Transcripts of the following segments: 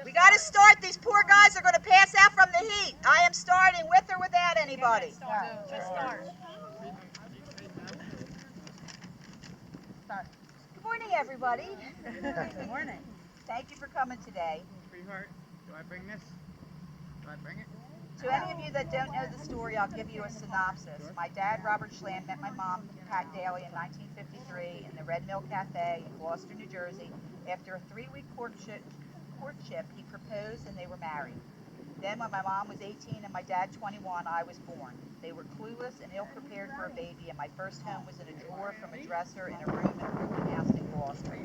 We got to start. These poor guys are going to pass out from the heat. I am starting with or without anybody. Just start. Good morning, everybody. Good morning. Thank you for coming today. Sweetheart, do I bring this? Do I bring it? To any of you that don't know the story, I'll give you a synopsis. My dad, Robert Schlam, met my mom, Pat Daly, in 1953 in the Red Mill Cafe in Gloucester, New Jersey. After a 3-week courtship, he proposed and they were married. Then when my mom was 18 and my dad 21, I was born. They were clueless and ill-prepared for a baby, and my first home was in a drawer from a dresser in a room in a rooming house in Gloucester.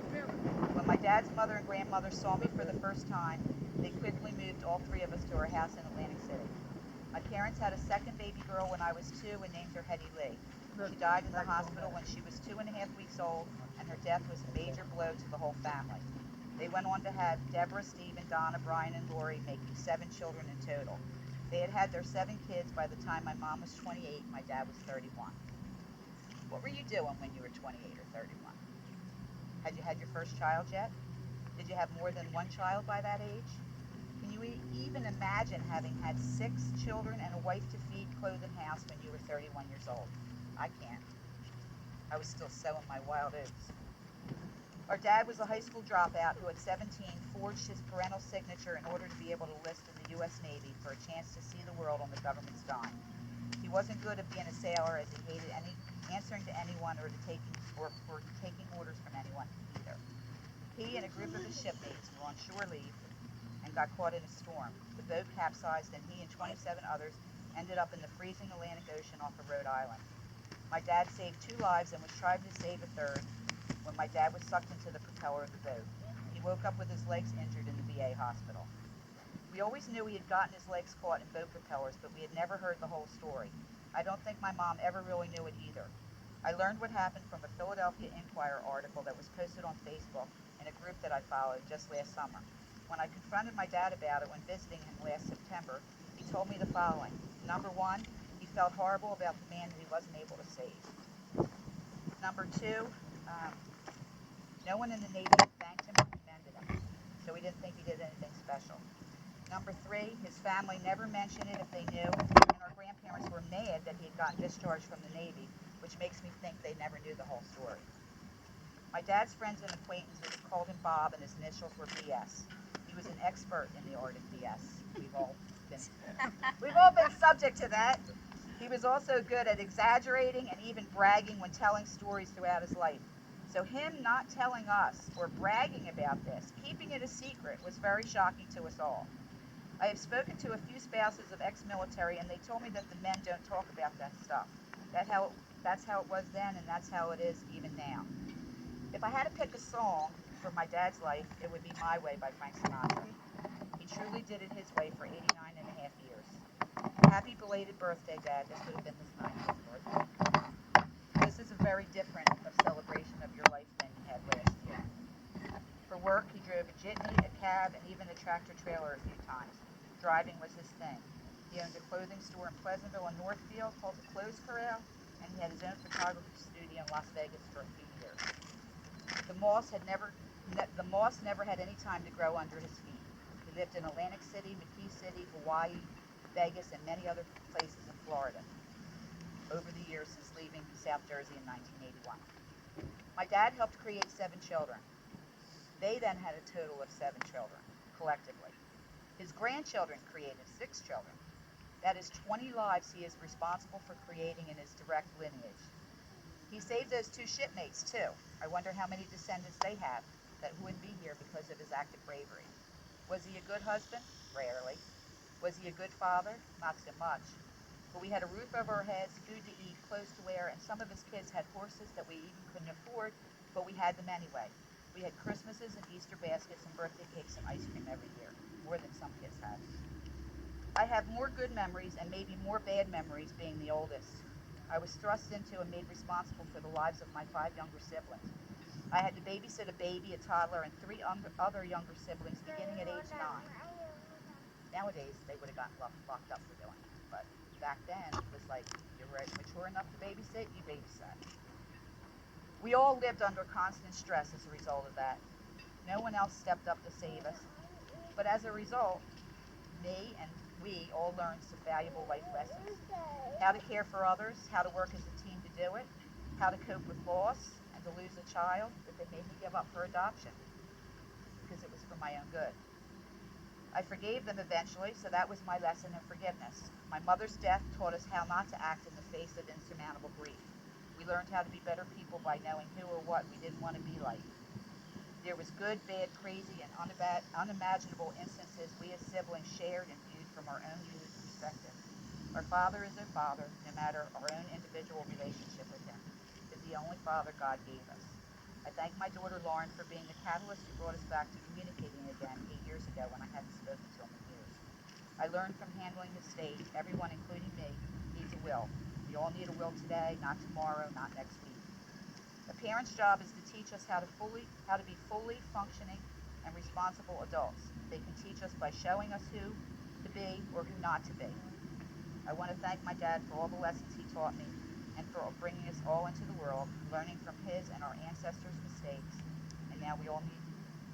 When my dad's mother and grandmother saw me for the first time, they quickly moved all 3 of us to our house in Atlantic City. My parents had a second baby girl when I was 2 and named her Hetty Lee. She died in the hospital when she was 2.5 weeks old, and her death was a major blow to the whole family. They went on to have Deborah, Stephen, Donna, Brian, and Lori, making 7 children in total. They had had their 7 kids by the time my mom was 28 and my dad was 31. What were you doing when you were 28 or 31? Had you had your first child yet? Did you have more than one child by that age? Can you even imagine having had 6 children and a wife to feed, clothe, and house when you were 31 years old? I can't. I was still sowing my wild oats. Our dad was a high school dropout who at 17 forged his parental signature in order to be able to enlist in the U.S. Navy for a chance to see the world on the government's dime. He wasn't good at being a sailor, as he hated answering to anyone or taking orders from anyone either. He and a group of his shipmates were on shore leave and got caught in a storm. The boat capsized and he and 27 others ended up in the freezing Atlantic Ocean off of Rhode Island. My dad saved 2 lives and was trying to save a third when my dad was sucked into the propeller of the boat. He woke up with his legs injured in the VA hospital. We always knew he had gotten his legs caught in boat propellers, but we had never heard the whole story. I don't think my mom ever really knew it either. I learned what happened from a Philadelphia Inquirer article that was posted on Facebook in a group that I followed just last summer. When I confronted my dad about it when visiting him last September, he told me the following. Number 1, he felt horrible about the man that he wasn't able to save. Number 2, no one in the Navy had thanked him or commended him, so he didn't think he did anything special. Number 3, his family never mentioned it if they knew, and our grandparents were mad that he had gotten discharged from the Navy, which makes me think they never knew the whole story. My dad's friends and acquaintances called him Bob, and his initials were BS. He was an expert in the art of BS. We've all been subject to that. He was also good at exaggerating and even bragging when telling stories throughout his life. So him not telling us or bragging about this, keeping it a secret, was very shocking to us all. I have spoken to a few spouses of ex-military, and they told me that the men don't talk about that stuff. That's how it was then, and that's how it is even now. If I had to pick a song for my dad's life, it would be My Way by Frank Sinatra. He truly did it his way for 89 and a half years. Happy belated birthday, Dad. This would have been his 90th birthday. This is a very different celebration of your life than you had last year. For work, he drove a jitney, a cab, and even a tractor trailer a few times. Driving was his thing. He owned a clothing store in Pleasantville and Northfield called the Clothes Corral, and he had his own photography studio in Las Vegas for a few years. The moss never had any time to grow under his feet. He lived in Atlantic City, McKee City, Hawaii, Vegas, and many other places in Florida over the years since leaving South Jersey in 1981. My dad helped create 7 children. They then had a total of 7 children, collectively. His grandchildren created 6 children. That is 20 lives he is responsible for creating in his direct lineage. He saved those 2 shipmates, too. I wonder how many descendants they have that wouldn't be here because of his act of bravery. Was he a good husband? Rarely. Was he a good father? Not so much. But we had a roof over our heads, food to eat, clothes to wear, and some of his kids had horses that we even couldn't afford, but we had them anyway. We had Christmases and Easter baskets and birthday cakes and ice cream every year, more than some kids had. I have more good memories and maybe more bad memories being the oldest. I was thrust into and made responsible for the lives of my 5 younger siblings. I had to babysit a baby, a toddler, and 3 other younger siblings beginning at age 9. Nowadays, they would have gotten locked up for doing it, but back then, it was like, you were mature enough to babysit, you babysat. We all lived under constant stress as a result of that. No one else stepped up to save us. But as a result, me and we all learned some valuable life lessons. How to care for others, how to work as a team to do it, how to cope with loss and to lose a child that they made me give up for adoption because it was for my own good. I forgave them eventually, so that was my lesson in forgiveness. My mother's death taught us how not to act in the face of insurmountable grief. We learned how to be better people by knowing who or what we didn't want to be like. There was good, bad, crazy, and unimaginable instances we as siblings shared and viewed from our own unique perspective. Our Father is our Father, no matter our own individual relationship with Him, is the only Father God gave us. I thank my daughter Lauren for being the catalyst who brought us back to communicating again 8 years ago when I hadn't spoken to him in years. I learned from handling his state, everyone, including me, needs a will. We all need a will today, not tomorrow, not next week. A parent's job is to teach us how to be fully functioning and responsible adults. They can teach us by showing us who to be or who not to be. I want to thank my dad for all the lessons he taught me and for bringing us all into the world, learning from his and our ancestors' mistakes, and now we all need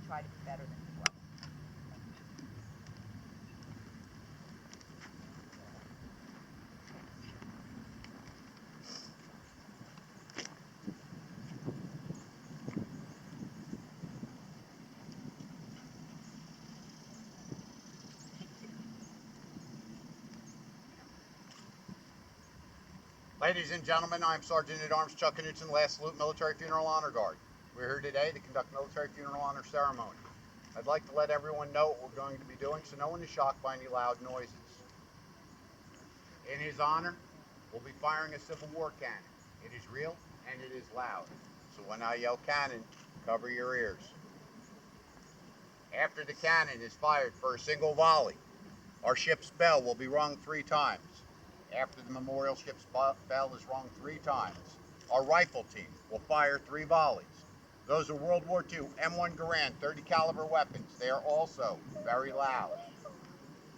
to try to be better than he was. Ladies and gentlemen, I'm Sergeant at Arms Chuck Knutson, last salute military funeral honor guard. We're here today to conduct military funeral honor ceremony. I'd like to let everyone know what we're going to be doing so no one is shocked by any loud noises. In his honor, we'll be firing a Civil War cannon. It is real and it is loud. So when I yell cannon, cover your ears. After the cannon is fired for a single volley, our ship's bell will be rung 3 times. After the memorial ship's bell is rung 3 times, our rifle team will fire 3 volleys. Those are World War II M1 Garand 30 caliber weapons. They are also very loud.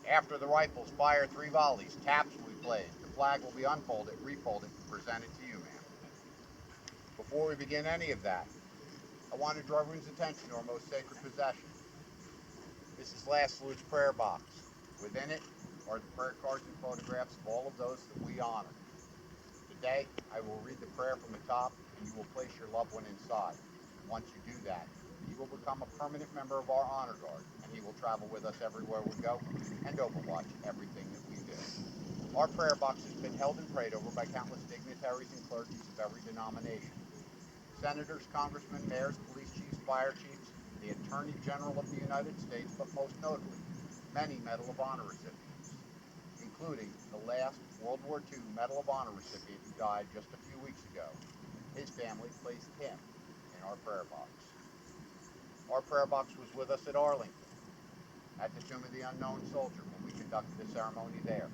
After the rifles fire 3 volleys, taps will be played. The flag will be unfolded, refolded, and presented to you, ma'am. Before we begin any of that, I want to draw everyone's attention to our most sacred possession. This is Last Salute's prayer box. Within it are the prayer cards and photographs of all of those that we honor. Today, I will read the prayer from the top, and you will place your loved one inside. Once you do that, he will become a permanent member of our honor guard, and he will travel with us everywhere we go and overwatch everything that we do. Our prayer box has been held and prayed over by countless dignitaries and clergies of every denomination. Senators, congressmen, mayors, police chiefs, fire chiefs, the Attorney General of the United States, but most notably, many Medal of Honor recipients, including the last World War II Medal of Honor recipient who died just a few weeks ago. His family placed him in our prayer box. Our prayer box was with us at Arlington, at the Tomb of the Unknown Soldier, when we conducted the ceremony there.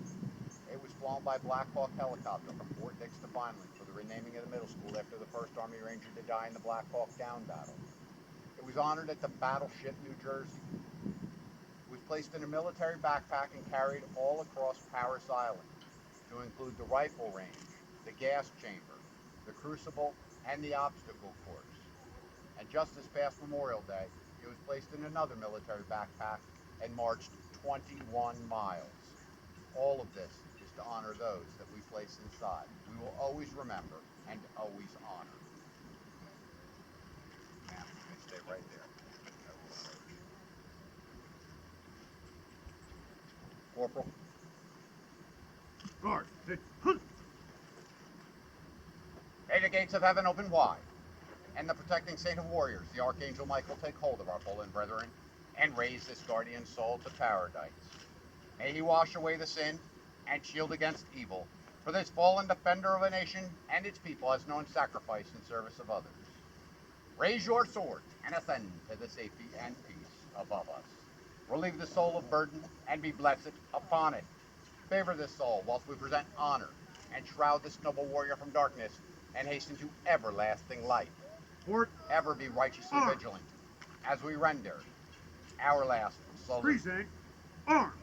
It was flown by Black Hawk helicopter from Fort Dix to Vineland for the renaming of the middle school after the first Army Ranger to die in the Black Hawk Down battle. It was honored at the Battleship, New Jersey. It was placed in a military backpack and carried all across Parris Island, to include the rifle range, the gas chamber, the crucible, and the obstacle course. And just this past Memorial Day, it was placed in another military backpack and marched 21 miles. All of this is to honor those that we place inside. We will always remember and always honor. Ma'am, you may stay right there. I will approach. Corporal. Guard. May the gates of heaven open wide, and the protecting saint of warriors, the Archangel Michael, take hold of our fallen brethren and raise this guardian soul to paradise. May he wash away the sin and shield against evil, for this fallen defender of a nation and its people has known sacrifice in service of others. Raise your sword and ascend to the safety and peace above us. Relieve the soul of burden and be blessed upon it. Favor this soul whilst we present honor and shroud this noble warrior from darkness and hasten to everlasting light. Port. Ever be righteously vigilant as we render our last salute. Precinct. Arms.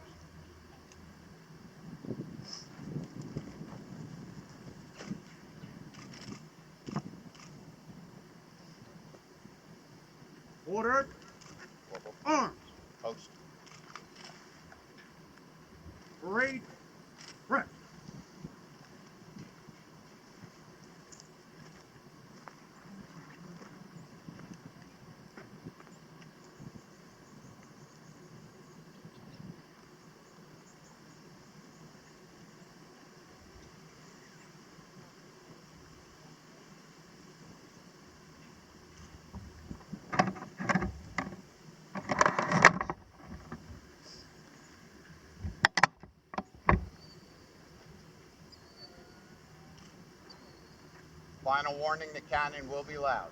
Order. Corporal. Arms. Post. Parade. Prep. Final warning, the cannon will be loud.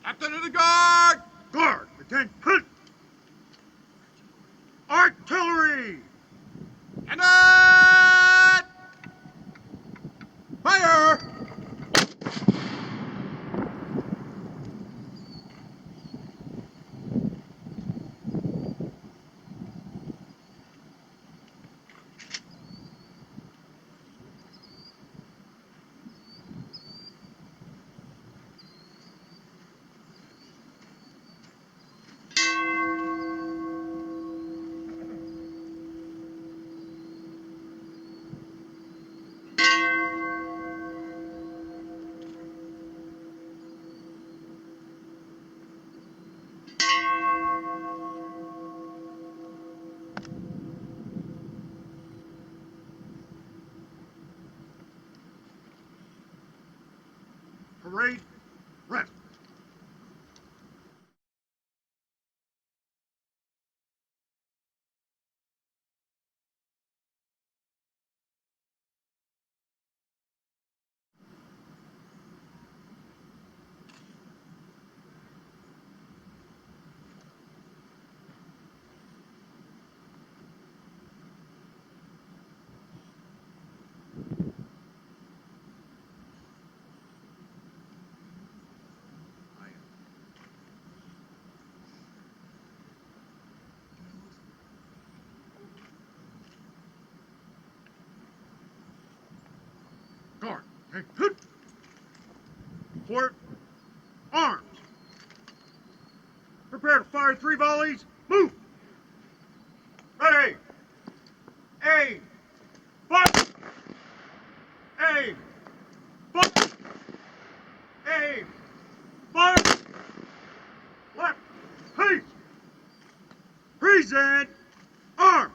Captain of the guard! Guard! Attention! Artillery! Cannon! Fire! Parade. Rest. Guard. Attention! Port. Arms. Prepare to fire 3 volleys. Move! Ready! Aim! Fire! Aim! Fire! Aim! Fire! Left! Peace! Present! Arms!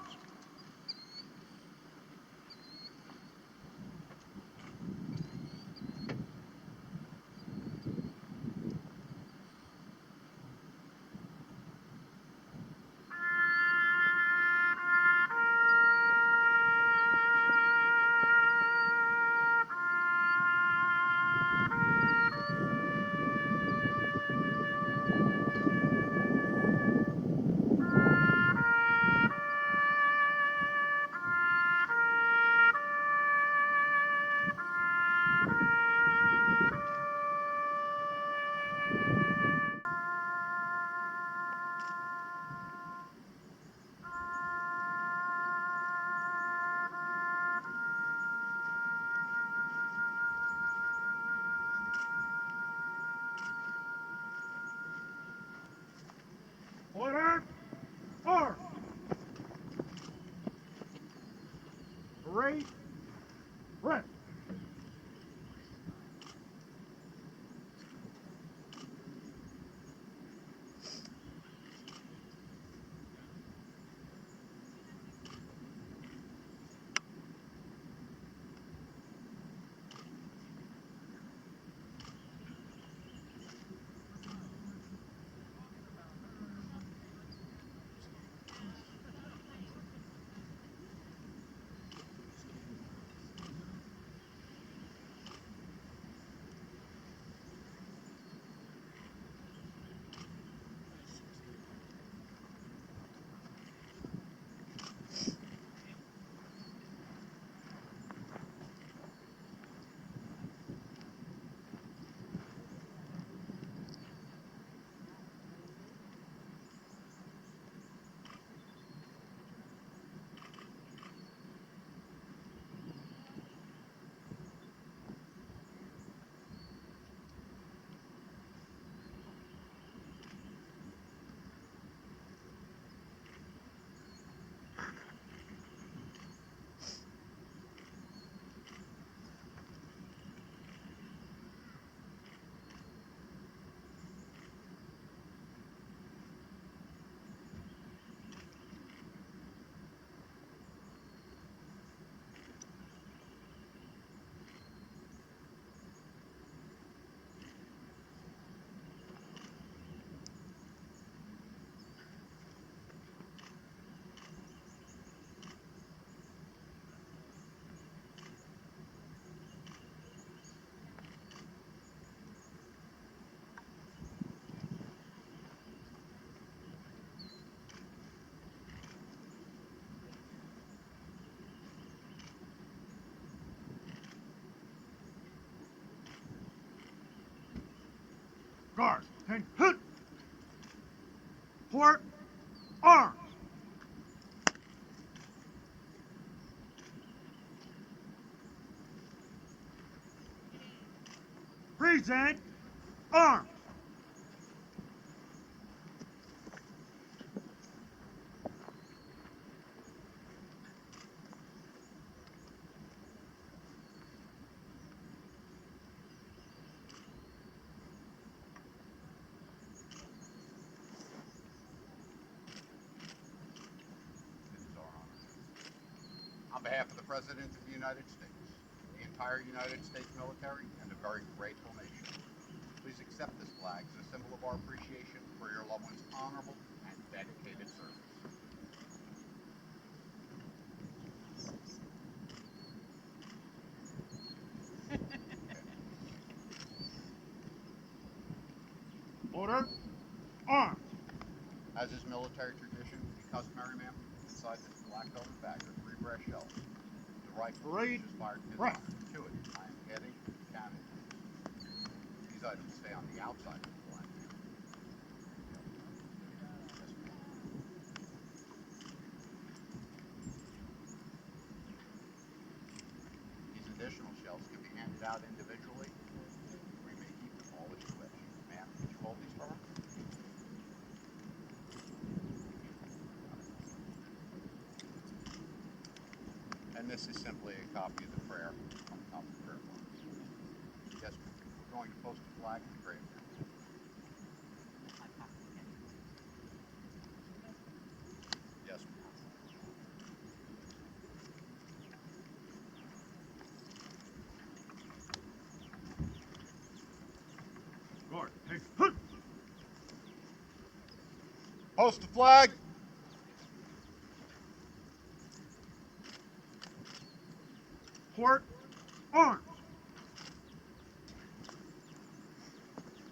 Order! Arms! Parade! Rest! Guard. Attention. Port. Arms. Present. Arms. On behalf of the President of the United States, the entire United States military, and a very grateful nation, please accept this flag as a symbol of our appreciation for your loved one's honorable and dedicated service. Order. Arms. As is military tradition and customary, ma'am, inside this black velvet bag are 3 brass shells. The rifle Parade. is fired in his Right. honor. To it, I am adding cannon. These items stay on the outside of the flag. These additional shells can be handed out individually, or you may keep them all as you wish. Ma'am, could you hold these for her? And this is simply a copy of the prayer on top of the prayer box. Yes, we're going to post the flag in the grave. Yes, ma'am. Guard. Attention. Post the flag! Port. Arms.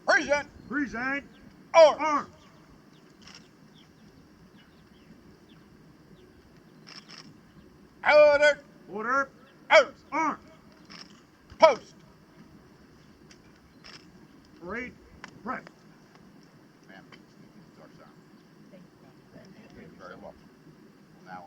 Present! Present. Arms! Arms. Order! Order. Arms! Arms. Post! Parade. Press. Ma'am, this is our ceremony. Thank you. You're very welcome. We'll now